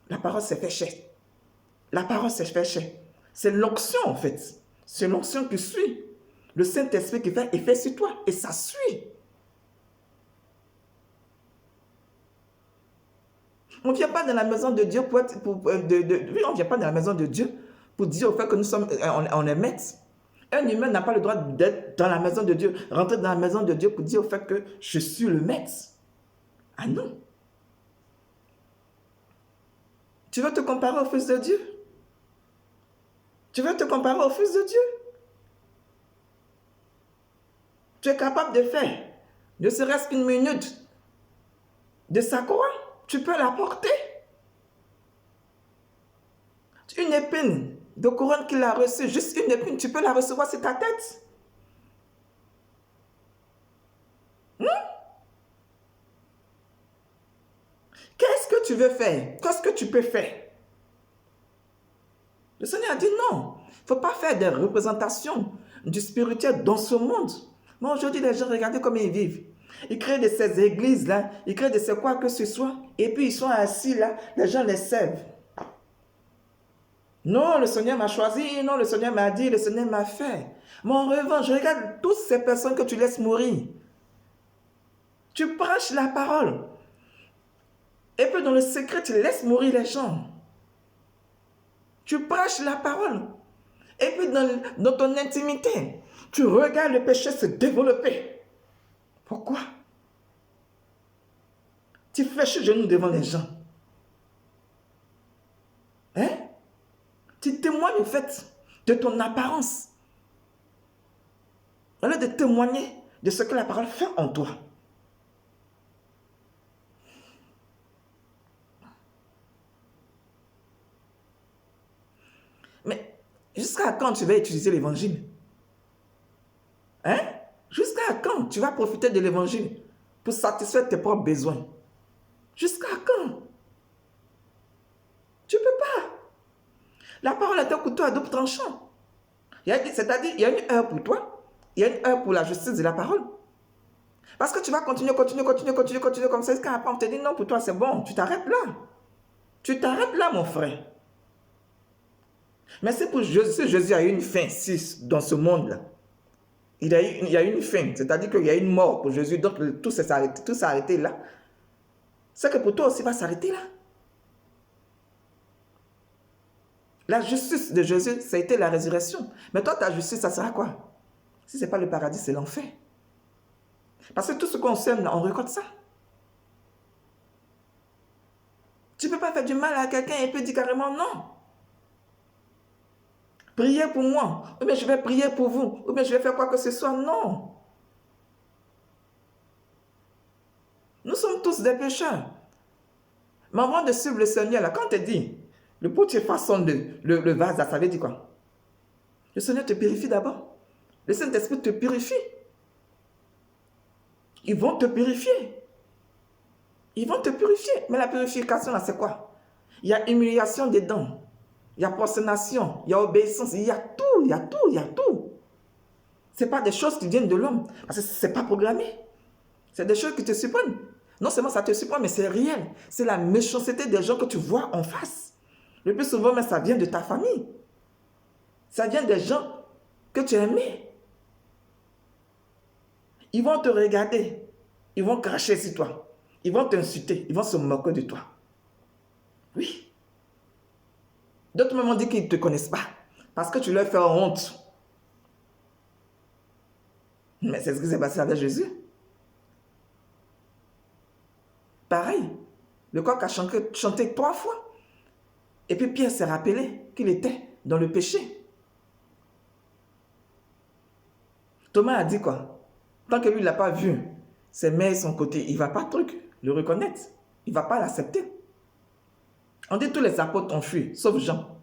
La parole s'est fait cher. La parole s'est fait cher. C'est l'onction en fait. C'est l'onction qui suit. Le Saint-Esprit qui fait effet sur toi. Et ça suit. On ne vient pas dans la maison de Dieu pour être... oui, on ne vient pas dans la maison de Dieu pour dire au fait que nous sommes... On est maîtres. Un humain n'a pas le droit d'être dans la maison de Dieu, rentrer dans la maison de Dieu pour dire au fait que je suis le maître. Ah non. Tu veux te comparer au Fils de Dieu? Tu veux te comparer au Fils de Dieu? Tu es capable de faire, ne serait-ce qu'une minute de sa croix, tu peux la porter. Une épine de couronne qu'il a reçue, juste une épine, tu peux la recevoir sur ta tête. Qu'est-ce que tu veux faire? Qu'est-ce que tu peux faire? Le Seigneur a dit non. Il ne faut pas faire des représentations du spirituel dans ce monde. Mais aujourd'hui, les gens, regardez comment ils vivent. Ils créent de ces églises-là, ils créent de ces quoi que ce soit, et puis ils sont assis là, les gens les servent. Non, le Seigneur m'a choisi, non, le Seigneur m'a dit, le Seigneur m'a fait. Mais en revanche, je regarde toutes ces personnes que tu laisses mourir. Tu prêches la parole. Et puis dans le secret, tu laisses mourir les gens. Tu prêches la parole. Et puis dans ton intimité, tu regardes le péché se développer. Pourquoi? Tu fais le genou devant les gens. Hein? Tu témoignes au fait de ton apparence. Au lieu de témoigner de ce que la parole fait en toi. Mais jusqu'à quand tu vas utiliser l'évangile? Hein? Jusqu'à quand tu vas profiter de l'évangile pour satisfaire tes propres besoins? Jusqu'à quand? Tu ne peux pas. La parole est un couteau à double tranchant. C'est-à-dire, il y a une heure pour toi, il y a une heure pour la justice de la parole. Parce que tu vas continuer comme ça, jusqu'à après on te dit non, pour toi c'est bon, tu t'arrêtes là. Tu t'arrêtes là, mon frère. Mais c'est pour Jésus, si Jésus a eu une fin, si dans ce monde-là, il y a une fin, c'est-à-dire qu'il y a une mort pour Jésus, donc tout s'est arrêté là. C'est que pour toi aussi va s'arrêter là. La justice de Jésus, ça a été la résurrection. Mais toi, ta justice, ça sera quoi? Si ce n'est pas le paradis, c'est l'enfer. Parce que tout ce qu'on sème, on récolte ça. Tu ne peux pas faire du mal à quelqu'un et puis dire carrément non. Priez pour moi. Ou bien je vais prier pour vous. Ou bien je vais faire quoi que ce soit. Non. Nous sommes tous des pécheurs. Mais avant de suivre le Seigneur, là, quand tu dis, le potier façonne le vase, ça veut dire quoi? Le Seigneur te purifie d'abord. Le Saint-Esprit te purifie. Ils vont te purifier. Ils vont te purifier. Mais la purification, là, c'est quoi? Il y a humiliation dedans. Il y a prosternation. Il y a obéissance. Il y a tout, il y a tout, il y a tout. Ce n'est pas des choses qui viennent de l'homme. Parce que ce n'est pas programmé. C'est des choses qui te surprennent. Non seulement ça te surprend, mais c'est réel. C'est la méchanceté des gens que tu vois en face. Le plus souvent, mais ça vient de ta famille. Ça vient des gens que tu aimais. Ils vont te regarder. Ils vont cracher sur toi. Ils vont t'insulter. Ils vont se moquer de toi. Oui. D'autres m'ont dit qu'ils ne te connaissent pas. Parce que tu leur fais honte. Mais c'est ce qui s'est passé avec Jésus. Pareil. Le coq a chanté 3 fois. Et puis Pierre s'est rappelé qu'il était dans le péché. Thomas a dit quoi? Tant que lui, il ne l'a pas vu, ses mains et son côté, il ne va pas le reconnaître. Il ne va pas l'accepter. On dit tous les apôtres ont fui, sauf Jean.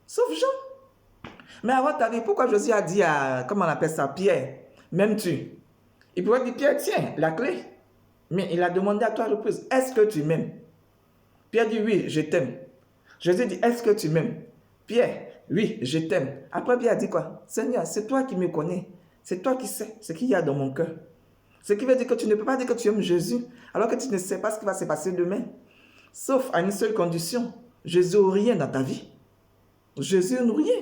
Sauf Jean. Mais avant, tu as vu pourquoi Jésus a dit à, comment on appelle ça, Pierre, m'aimes-tu? Il pourrait dire, Pierre, tiens, la clé. Mais il a demandé à 3 reprises, est-ce que tu m'aimes? Pierre dit, oui, je t'aime. Jésus dit, est-ce que tu m'aimes? Pierre, oui, je t'aime. Après, Pierre a dit quoi? Seigneur, c'est toi qui me connais. C'est toi qui sais ce qu'il y a dans mon cœur. Ce qui veut dire que tu ne peux pas dire que tu aimes Jésus alors que tu ne sais pas ce qui va se passer demain. Sauf à une seule condition. Jésus ou rien dans ta vie. Jésus ou rien.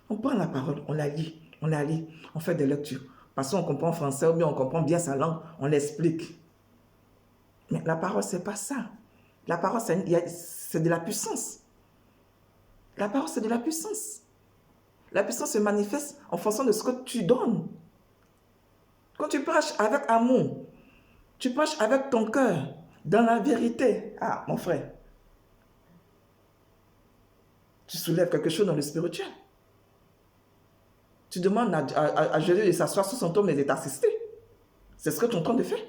On prend la parole, on la lit, on fait des lectures. Parce qu'on comprend français ou bien on comprend bien sa langue, on l'explique. Mais la parole, ce n'est pas ça. La parole, c'est de la puissance. La parole, c'est de la puissance. La puissance se manifeste en fonction de ce que tu donnes. Quand tu prêches avec amour, tu prêches avec ton cœur, dans la vérité. Ah, mon frère, tu soulèves quelque chose dans le spirituel. Tu demandes à Jésus de s'asseoir sur son trône et de t'assister. C'est ce que tu es en train de faire.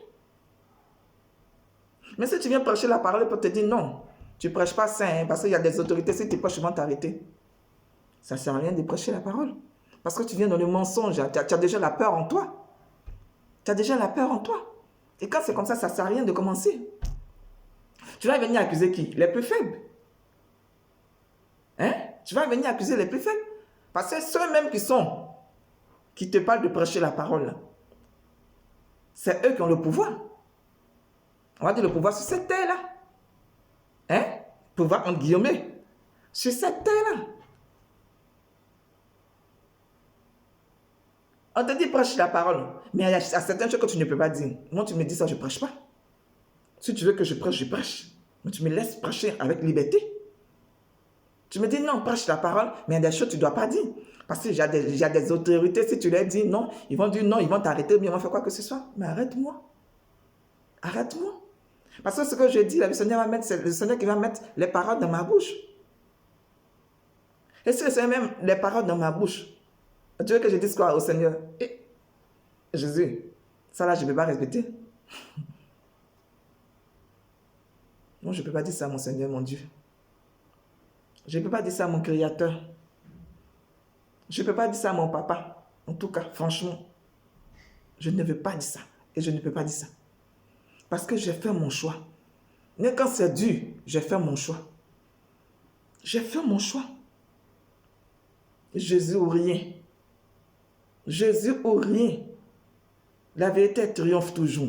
Mais si tu viens prêcher la parole pour te dire non, tu ne prêches pas saint, parce qu'il y a des autorités, si tu prêches, ils vont t'arrêter. Ça ne sert à rien de prêcher la parole. Parce que tu viens dans le mensonge, tu as déjà la peur en toi. Tu as déjà la peur en toi. Et quand c'est comme ça ne sert à rien de commencer. Tu vas venir accuser qui? Les plus faibles. Hein? Tu vas venir accuser les plus faibles. Parce que ceux-mêmes qui te parlent de prêcher la parole, c'est eux qui ont le pouvoir. On va dire le pouvoir sur cette terre-là. Hein? Pouvoir entre guillemets. Sur cette terre-là. On te dit prêche la parole. Mais il y a certaines choses que tu ne peux pas dire. Moi, tu me dis ça, je ne prêche pas. Si tu veux que je prêche, je prêche. Mais tu me laisses prêcher avec liberté. Tu me dis non, prêche la parole, mais il y a des choses que tu ne dois pas dire. Parce qu'il y a des autorités, si tu leur dis non, ils vont dire non, ils vont t'arrêter, ou bien ils vont faire quoi que ce soit. Mais arrête-moi. Arrête-moi. Parce que ce que je dis, le Seigneur va mettre, c'est le Seigneur qui va mettre les paroles dans ma bouche. Et si le Seigneur met les paroles dans ma bouche, tu veux que je dise quoi au Seigneur? Jésus, ça là, je ne peux pas respecter. Non, je ne peux pas dire ça à mon Seigneur, mon Dieu. Je ne peux pas dire ça à mon Créateur. Je ne peux pas dire ça à mon papa. En tout cas, franchement, je ne veux pas dire ça. Et je ne peux pas dire ça. Parce que j'ai fait mon choix. Mais quand c'est dur, j'ai fait mon choix. J'ai fait mon choix. Jésus ou rien. Jésus ou rien. La vérité triomphe toujours.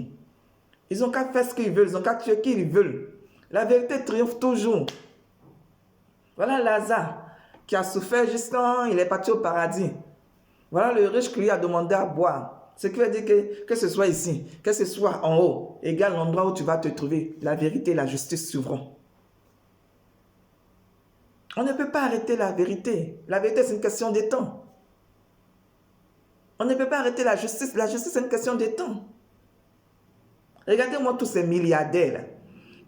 Ils n'ont qu'à faire ce qu'ils veulent. Ils n'ont qu'à tuer qui ils veulent. La vérité triomphe toujours. Voilà Lazare qui a souffert jusqu'à il est parti au paradis. Voilà le riche qui lui a demandé à boire. Ce qui veut dire que ce soit ici, que ce soit en haut, égal l'endroit où tu vas te trouver, la vérité et la justice suivront. On ne peut pas arrêter la vérité. La vérité, c'est une question de temps. On ne peut pas arrêter la justice. La justice, c'est une question de temps. Regardez-moi tous ces milliardaires, là.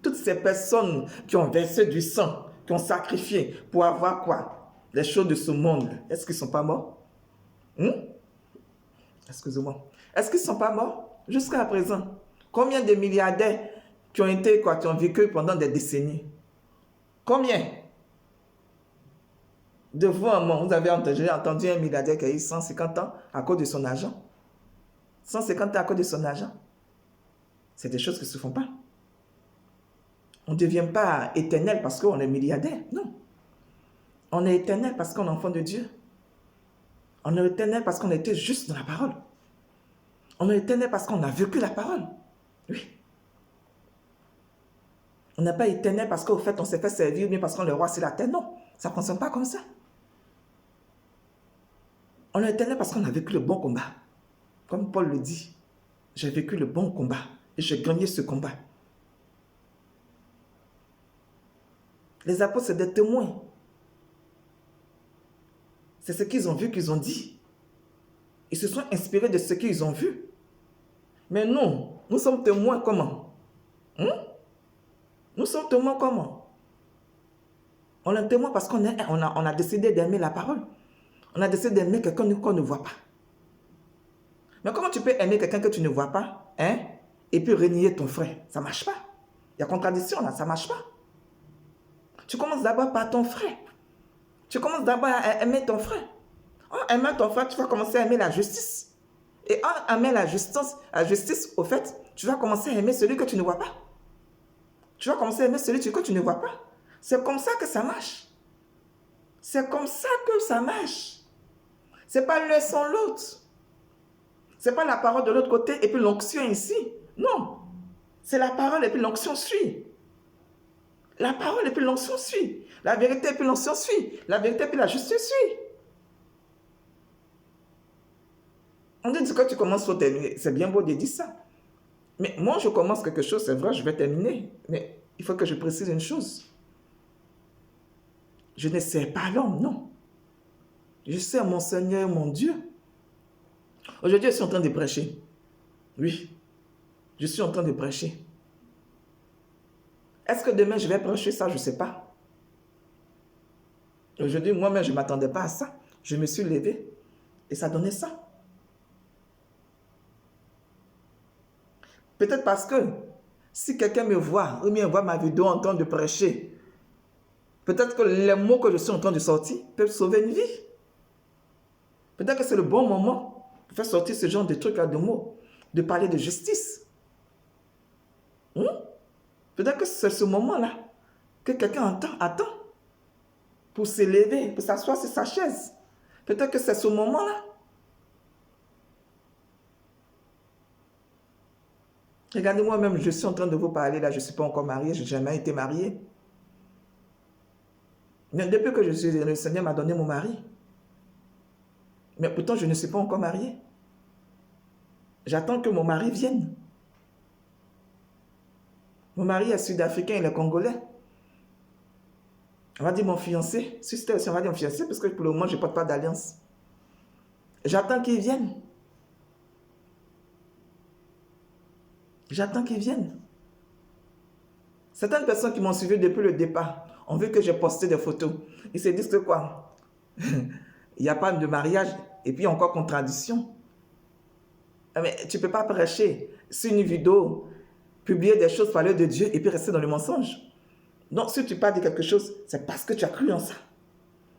Toutes ces personnes qui ont versé du sang, qui ont sacrifié pour avoir quoi? Les choses de ce monde. Est-ce qu'ils ne sont pas morts? Excusez-moi. Est-ce qu'ils ne sont pas morts jusqu'à présent? Combien de milliardaires qui ont été quoi, qui ont vécu pendant des décennies? Combien? De vous, vous avez entendu un milliardaire qui a eu 150 ans à cause de son argent? 150 ans à cause de son argent? C'est des choses qui ne se font pas. On ne devient pas éternel parce qu'on est milliardaire. Non. On est éternel parce qu'on est enfant de Dieu. On est éternel parce qu'on était juste dans la parole. On est éternel parce qu'on a vécu la parole. Oui. On n'est pas éternel parce qu'au fait, on s'est fait servir, mais parce qu'on est roi sur la terre. Non, ça ne fonctionne pas comme ça. On est éternel parce qu'on a vécu le bon combat. Comme Paul le dit, j'ai vécu le bon combat et j'ai gagné ce combat. Les apôtres, c'est des témoins. C'est ce qu'ils ont vu, qu'ils ont dit. Ils se sont inspirés de ce qu'ils ont vu. Mais nous sommes témoins comment? Nous sommes témoins comment? On est témoins parce qu'on a décidé d'aimer la parole. On a décidé d'aimer quelqu'un qu'on ne voit pas. Mais comment tu peux aimer quelqu'un que tu ne vois pas, et puis renier ton frère? Ça ne marche pas. Il y a contradiction là, ça ne marche pas. Tu commences d'abord par ton frère. Tu commences d'abord à aimer ton frère. En aimant ton frère, tu vas commencer à aimer la justice. Et en aimant la justice, au fait, tu vas commencer à aimer celui que tu ne vois pas. Tu vas commencer à aimer celui que tu ne vois pas. C'est comme ça que ça marche. C'est comme ça que ça marche. Ce n'est pas l'un sans l'autre. Ce n'est pas la parole de l'autre côté et puis l'onction ici. Non. C'est la parole et puis l'onction suit. La parole et puis l'onction suit. La vérité et puis l'onction suit. La vérité et puis la justice suit. On dit que tu commences, il faut terminer. C'est bien beau de dire ça. Mais moi, je commence quelque chose, c'est vrai, je vais terminer. Mais il faut que je précise une chose. Je ne sers pas l'homme, non. Je sers mon Seigneur, mon Dieu. Aujourd'hui, je suis en train de prêcher. Oui, je suis en train de prêcher. Est-ce que demain, je vais prêcher ça? Je ne sais pas. Aujourd'hui, moi-même, je ne m'attendais pas à ça. Je me suis levé et ça donnait ça. Peut-être parce que si quelqu'un me voit ou bien voit ma vidéo en train de prêcher, peut-être que les mots que je suis en train de sortir peuvent sauver une vie. Peut-être que c'est le bon moment de faire sortir ce genre de trucs-là, de mots, de parler de justice. Peut-être que c'est ce moment-là que quelqu'un attend pour se lever, pour s'asseoir sur sa chaise. Peut-être que c'est ce moment-là. Regardez, moi-même, je suis en train de vous parler là, je ne suis pas encore mariée, je n'ai jamais été mariée. Mais depuis que le Seigneur m'a donné mon mari, mais pourtant je ne suis pas encore mariée. J'attends que mon mari vienne. Mon mari est sud-africain, il est congolais. On va dire mon fiancé. Si c'était aussi, on va dire mon fiancé, parce que pour le moment, je ne porte pas d'alliance. J'attends qu'il vienne. J'attends qu'il vienne. Certaines personnes qui m'ont suivi depuis le départ ont vu que j'ai posté des photos. Ils se disent que quoi? Il n'y a pas de mariage et puis encore contradiction. Mais tu ne peux pas prêcher sur une vidéo, publier des choses, parler de Dieu et puis rester dans le mensonge. Donc si tu parles de quelque chose, c'est parce que tu as cru en ça.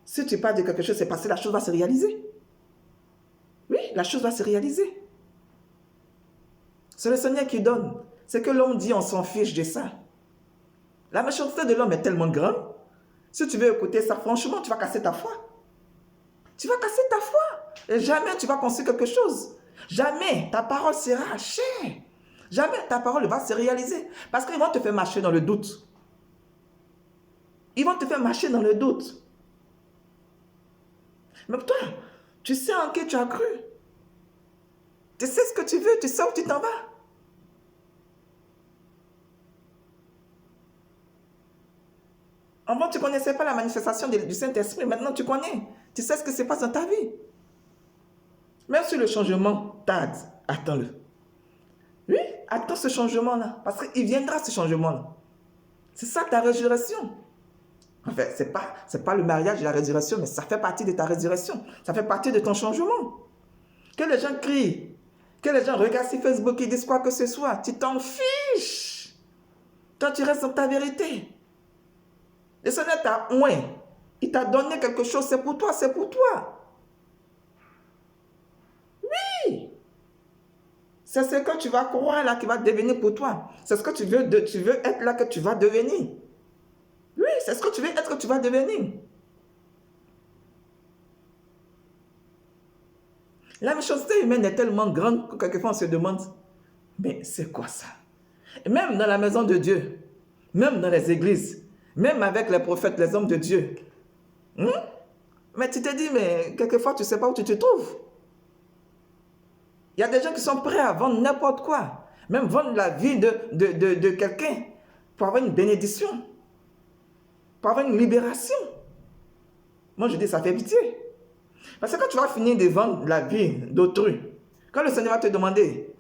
Si tu parles de quelque chose, c'est parce que la chose va se réaliser. Oui, la chose va se réaliser. C'est le Seigneur qui donne. C'est que l'homme dit, on s'en fiche de ça. La méchanceté de l'homme est tellement grande. Si tu veux écouter ça, franchement, tu vas casser ta foi. Tu vas casser ta foi. Et jamais tu vas construire quelque chose. Jamais ta parole sera chère. Jamais ta parole va se réaliser. Parce qu'ils vont te faire marcher dans le doute. Ils vont te faire marcher dans le doute. Mais toi, tu sais en qui tu as cru. Tu sais ce que tu veux, tu sais où tu t'en vas. Avant, tu ne connaissais pas la manifestation du Saint-Esprit. Maintenant, tu connais. Tu sais ce qui se passe dans ta vie. Même si le changement tarde, attends-le. Oui, attends ce changement-là. Parce qu'il viendra ce changement-là. C'est ça ta résurrection. En fait, ce n'est pas le mariage et la résurrection, mais ça fait partie de ta résurrection. Ça fait partie de ton changement. Que les gens crient, que les gens regardent sur Facebook et disent quoi que ce soit, tu t'en fiches. Toi, tu restes dans ta vérité. Le Seigneur t'a oint. Il t'a donné quelque chose, c'est pour toi, c'est pour toi. Oui. C'est ce que tu vas croire là qui va devenir pour toi. C'est ce que tu veux être là que tu vas devenir. Oui, c'est ce que tu veux être que tu vas devenir. La méchanceté humaine est tellement grande que quelquefois on se demande, mais c'est quoi ça? Et même dans la maison de Dieu, même dans les églises, même avec les prophètes, les hommes de Dieu. Mais tu te dis, mais quelquefois tu ne sais pas où tu te trouves. Il y a des gens qui sont prêts à vendre n'importe quoi. Même vendre la vie de quelqu'un pour avoir une bénédiction. Pour avoir une libération. Moi je dis, ça fait pitié. Parce que quand tu vas finir de vendre la vie d'autrui, quand le Seigneur va te demander,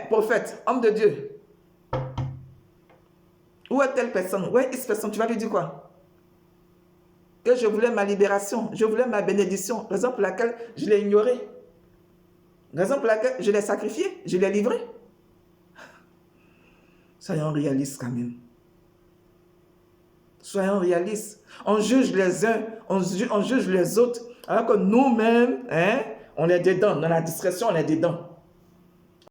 prophète, homme de Dieu, où est telle personne? Où est cette personne? Tu vas lui dire quoi? Que je voulais ma libération, je voulais ma bénédiction, raison pour laquelle je l'ai ignoré, raison pour laquelle je l'ai sacrifié, je l'ai livré. Soyons réalistes quand même. Soyons réalistes. On juge les uns, on juge les autres, alors que nous-mêmes, on est dedans, dans la discrétion, on est dedans.